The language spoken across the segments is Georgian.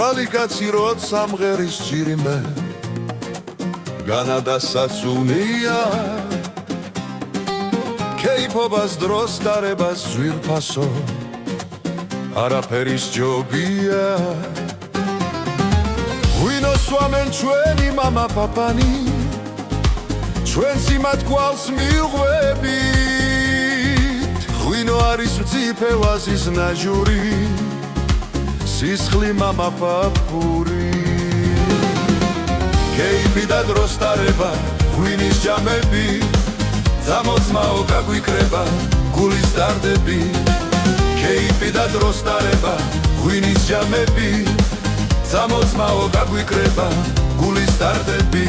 მშრალი კაცი როცა მღერის ჭირიმე განადასაცუნია კეიფობას დროს დარებას ზვირფასო არაფერის ჯობია ღვინო სვამენ ჩვენი მამა პაპანი ჩვენს იმად გვალს მივღვებით ღვინო არის მწიფე ვაზის ნაჟური სისხლი მამა პაპური კეიფი და დროს დარება ღვინის ჯამები ძამოწმაო გაგვიქრება გულის დარდები კეიფი და დროს დარება ღვინის ჯამები ძამოწმაო გაგვიქრება გულის დარდები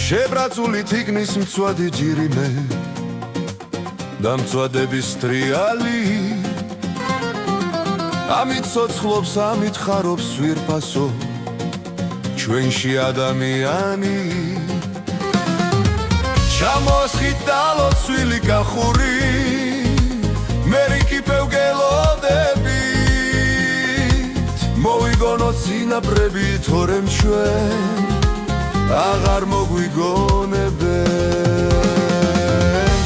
შებრაწული თიგნის მწვადი ჯირიმე და მწვადების ტრიალი ამით ცოცხლობს, ამით ხარობს სვირფასო ჩვენში ადამიანი ჩამოსხით დალოცვილი გახური მერიკიფევ გელოდებით მოვიგონოთ წინაპრები თორემ ჩვენ აღარ მოგვიგონებენ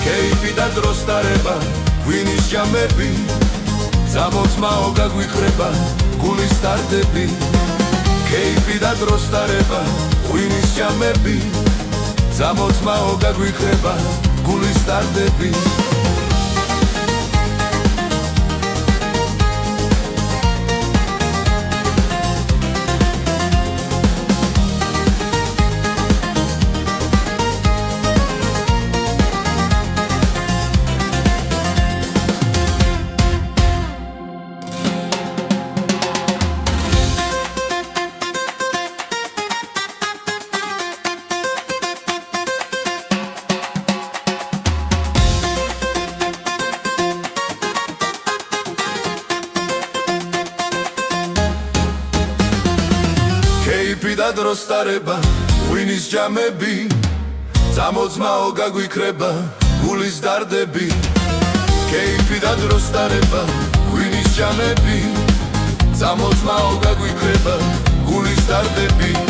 კეიფი და დროს დარება ღვინის ჯამები ძამოწმაო გაგვიქრება გულის დარდები კეიფი და დროს დარება ღვინის ჯამები ძამოწმაო გაგვიქრება გულის დარდები კეიფი და დროს დარება ღვინის ჯამები ძამოწმაო გაგვიქრება გულის დარდები კეიფი და დროს დარება ღვინის ჯამები ძამოწმაო გაგვიქრება გულის დარდები